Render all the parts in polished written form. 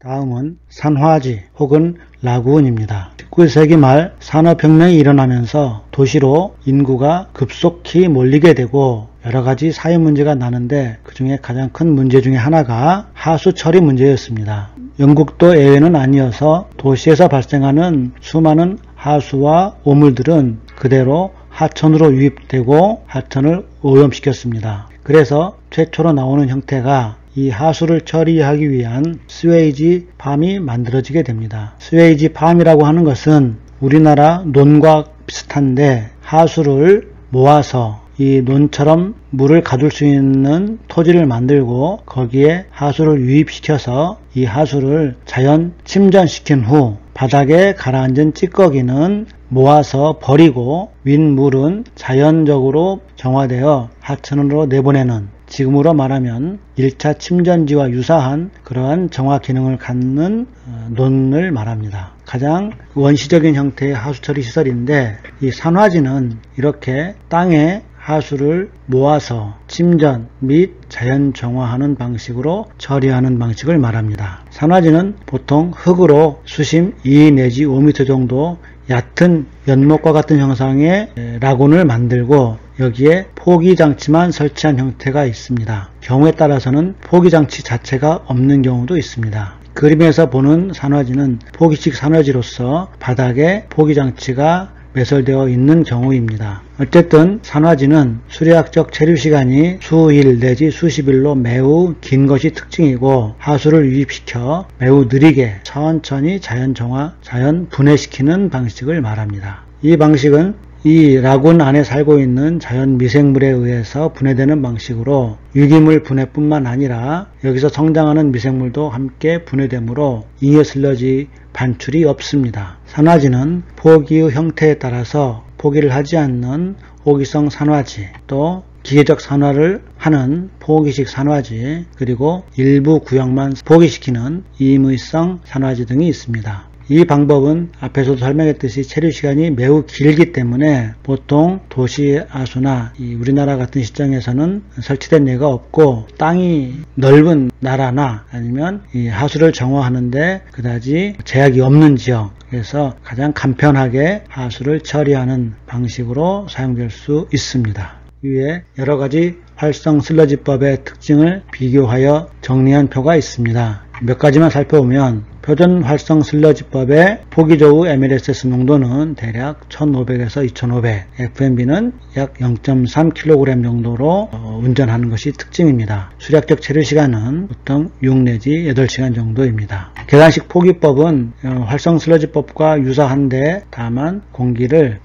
다음은 산화지 혹은 라구온입니다. 19세기 말 산업혁명이 일어나면서 도시로 인구가 급속히 몰리게 되고 여러가지 사회 문제가 나는데 그 중에 가장 큰 문제 중에 하나가 하수 처리 문제였습니다. 영국도 예외는 아니어서 도시에서 발생하는 수많은 하수와 오물들은 그대로 하천으로 유입되고 하천을 오염시켰습니다. 그래서 최초로 나오는 형태가 이 하수를 처리하기 위한 스웨이지 팜이 만들어지게 됩니다. 스웨이지 팜이라고 하는 것은 우리나라 논과 비슷한데 하수를 모아서 이 논처럼 물을 가둘 수 있는 토지를 만들고 거기에 하수를 유입시켜서 이 하수를 자연 침전시킨 후 바닥에 가라앉은 찌꺼기는 모아서 버리고 윗물은 자연적으로 정화되어 하천으로 내보내는, 지금으로 말하면 1차 침전지와 유사한 그러한 정화 기능을 갖는 논을 말합니다. 가장 원시적인 형태의 하수처리 시설인데 이 산화지는 이렇게 땅에 하수를 모아서 침전 및 자연 정화하는 방식으로 처리하는 방식을 말합니다. 산화지는 보통 흙으로 수심 2 내지 5m 정도 얕은 연못과 같은 형상의 라군을 만들고 여기에 포기장치만 설치한 형태가 있습니다. 경우에 따라서는 포기장치 자체가 없는 경우도 있습니다. 그림에서 보는 산화지는 포기식 산화지로서 바닥에 포기장치가 매설되어 있는 경우입니다. 어쨌든 산화지는 수리학적 체류시간이 수일 내지 수십일로 매우 긴 것이 특징이고 하수를 유입시켜 매우 느리게 천천히 자연 정화, 자연 분해시키는 방식을 말합니다. 이 방식은 이 라군 안에 살고 있는 자연 미생물에 의해서 분해되는 방식으로 유기물 분해뿐만 아니라 여기서 성장하는 미생물도 함께 분해되므로 잉여 슬러지 반출이 없습니다. 산화지는 포기의 형태에 따라서 포기를 하지 않는 오기성 산화지, 또 기계적 산화를 하는 포기식 산화지, 그리고 일부 구역만 포기시키는 임의성 산화지 등이 있습니다. 이 방법은 앞에서도 설명했듯이 체류시간이 매우 길기 때문에 보통 도시 하수나 우리나라 같은 시장에서는 설치된 예가 없고, 땅이 넓은 나라나 아니면 이 하수를 정화하는데 그다지 제약이 없는 지역, 그래서 가장 간편하게 하수를 처리하는 방식으로 사용될 수 있습니다. 위에 여러가지 활성 슬러지법의 특징을 비교하여 정리한 표가 있습니다. 몇 가지만 살펴보면 표준 활성 슬러지법의 포기저우 MLSS 농도는 대략 1500에서 2500, FMB는 약 0.3kg 정도로 운전하는 것이 특징입니다. 수략적 체류시간은 보통 6 내지 8시간 정도입니다. 계단식 포기법은 활성 슬러지법과 유사한데 다만 공기를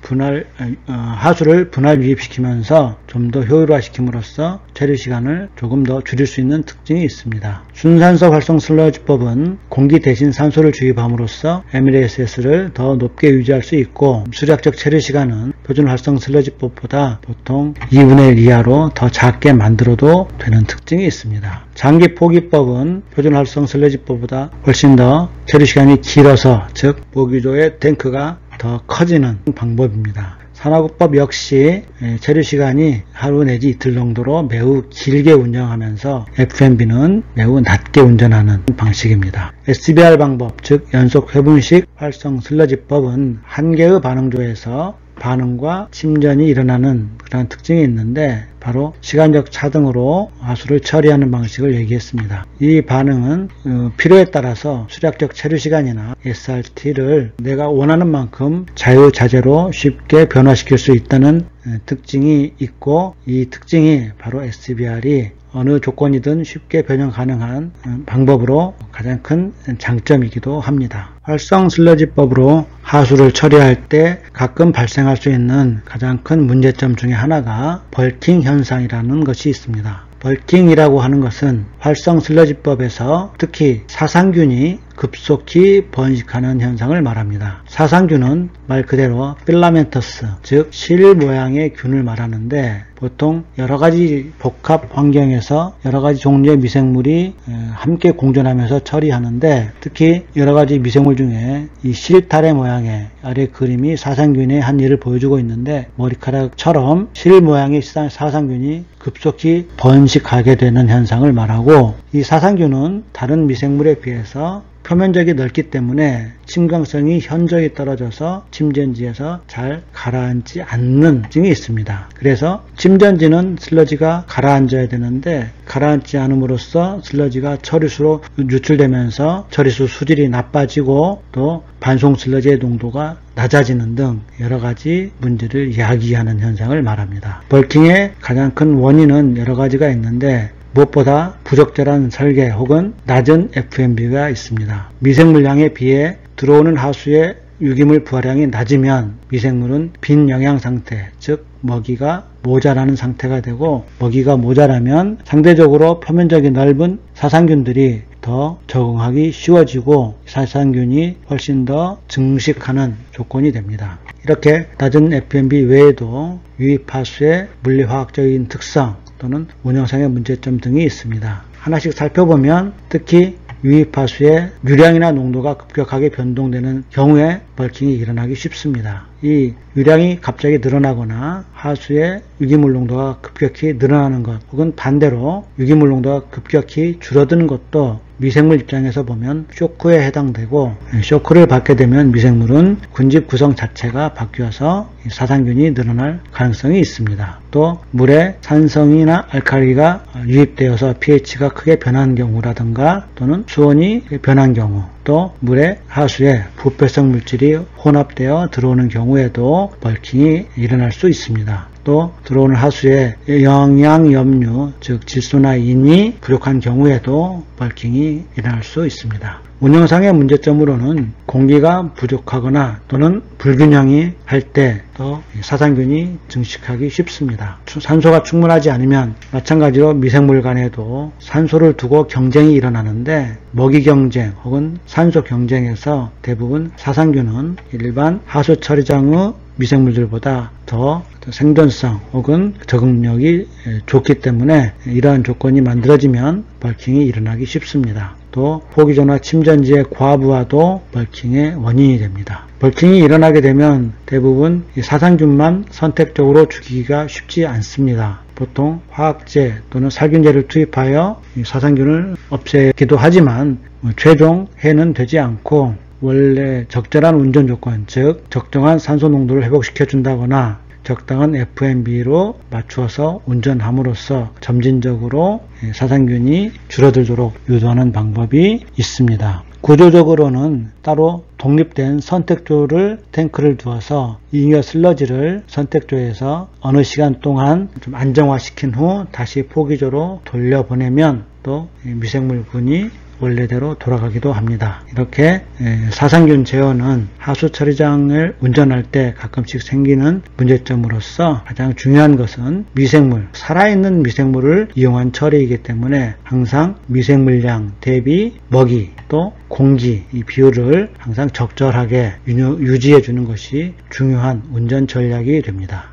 하수를 분할 유입시키면서 좀 더 효율화시킴으로써 체류시간을 조금 더 줄일 수 있는 특징이 있습니다. 순산소 활성 슬러지법은 공기 대신 산소를 주입함으로써 MLSS를 더 높게 유지할 수 있고, 수략적 체류시간은 표준 활성 슬러지법보다 보통 2분의 1 이하로 더 작게 만들어도 되는 특징이 있습니다. 장기 포기법은 표준 활성 슬러지법보다 훨씬 더 체류시간이 길어서, 즉 포기조의 탱크가 더 커지는 방법입니다. 산화구법 역시 체류시간이 하루 내지 이틀 정도로 매우 길게 운전하면서 FMB는 매우 낮게 운전하는 방식입니다. SBR 방법, 즉 연속 회분식 활성 슬러지법은 한 개의 반응조에서 반응과 침전이 일어나는 그런 특징이 있는데 바로 시간적 차등으로 하수를 처리하는 방식을 얘기했습니다. 이 반응은 필요에 따라서 수략적 체류시간이나 SRT를 내가 원하는 만큼 자유자재로 쉽게 변화시킬 수 있다는 특징이 있고, 이 특징이 바로 SBR이 어느 조건이든 쉽게 변형 가능한 방법으로 가장 큰 장점이기도 합니다. 활성 슬러지법으로 하수를 처리할 때 가끔 발생할 수 있는 가장 큰 문제점 중에 하나가 벌킹 현상이라는 것이 있습니다. 벌킹이라고 하는 것은 활성 슬러지법에서 특히 사상균이 급속히 번식하는 현상을 말합니다. 사상균은 말 그대로 필라멘터스, 즉 실 모양의 균을 말하는데 보통 여러가지 복합 환경에서 여러가지 종류의 미생물이 함께 공존하면서 처리하는데, 특히 여러가지 미생물 중에 이 실타래 모양의 아래 그림이 사상균의 한 예를 보여주고 있는데, 머리카락처럼 실 모양의 사상균이 급속히 번식하게 되는 현상을 말하고, 이 사상균은 다른 미생물에 비해서 표면적이 넓기 때문에 침광성이 현저히 떨어져서 침전지에서 잘 가라앉지 않는 증이 있습니다. 그래서 침전지는 슬러지가 가라앉아야 되는데 가라앉지 않음으로써 슬러지가 처리수로 유출되면서 처리수 수질이 나빠지고 또 반송 슬러지의 농도가 낮아지는 등 여러 가지 문제를 야기하는 현상을 말합니다. 벌킹의 가장 큰 원인은 여러 가지가 있는데 무엇보다 부적절한 설계 혹은 낮은 FMB가 있습니다. 미생물량에 비해 들어오는 하수의 유기물 부하량이 낮으면 미생물은 빈 영양 상태, 즉 먹이가 모자라는 상태가 되고 먹이가 모자라면 상대적으로 표면적이 넓은 사상균들이 더 적응하기 쉬워지고 사상균이 훨씬 더 증식하는 조건이 됩니다. 이렇게 낮은 FMB 외에도 유입하수의 물리화학적인 특성 또는 운영상의 문제점 등이 있습니다. 하나씩 살펴보면 특히 유입하수의 유량이나 농도가 급격하게 변동되는 경우에 벌킹이 일어나기 쉽습니다. 이 유량이 갑자기 늘어나거나 하수의 유기물 농도가 급격히 늘어나는 것 혹은 반대로 유기물 농도가 급격히 줄어드는 것도 미생물 입장에서 보면 쇼크에 해당되고 쇼크를 받게 되면 미생물은 군집 구성 자체가 바뀌어서 사상균이 늘어날 가능성이 있습니다. 또 물에 산성이나 알칼리가 유입되어서 pH가 크게 변한 경우라든가 또는 수온이 변한 경우 또 물에 하수에 부패성 물질이 혼합되어 들어오는 경우에도 벌킹이 일어날 수 있습니다. 또 들어오는 하수에 영양염류 즉 질소나 인이 부족한 경우에도 벌킹이 일어날 수 있습니다. 운영상의 문제점으로는 공기가 부족하거나 또는 불균형이 할 때 또 사상균이 증식하기 쉽습니다. 산소가 충분하지 않으면 마찬가지로 미생물 간에도 산소를 두고 경쟁이 일어나는데 먹이 경쟁 혹은 산소 경쟁에서 대부분 사상균은 일반 하수 처리장의 미생물들보다 더 생존성 혹은 적응력이 좋기 때문에 이러한 조건이 만들어지면 벌킹이 일어나기 쉽습니다. 또 포기조나 침전지의 과부하도 벌킹의 원인이 됩니다. 벌킹이 일어나게 되면 대부분 사상균만 선택적으로 죽이기가 쉽지 않습니다. 보통 화학제 또는 살균제를 투입하여 사상균을 없애기도 하지만 최종 해는 되지 않고 원래 적절한 운전 조건, 즉 적정한 산소 농도를 회복시켜 준다거나 적당한 FMB로 맞추어서 운전함으로써 점진적으로 사상균이 줄어들도록 유도하는 방법이 있습니다. 구조적으로는 따로 독립된 선택조를 탱크를 두어서 잉여 슬러지를 선택조에서 어느 시간 동안 좀 안정화시킨 후 다시 포기조로 돌려보내면 또 미생물군이 원래대로 돌아가기도 합니다. 이렇게 사상균 제어는 하수 처리장을 운전할 때 가끔씩 생기는 문제점으로서 가장 중요한 것은 미생물, 살아있는 미생물을 이용한 처리이기 때문에 항상 미생물량 대비 먹이 또 공기 이 비율을 항상 적절하게 유지해 주는 것이 중요한 운전 전략이 됩니다.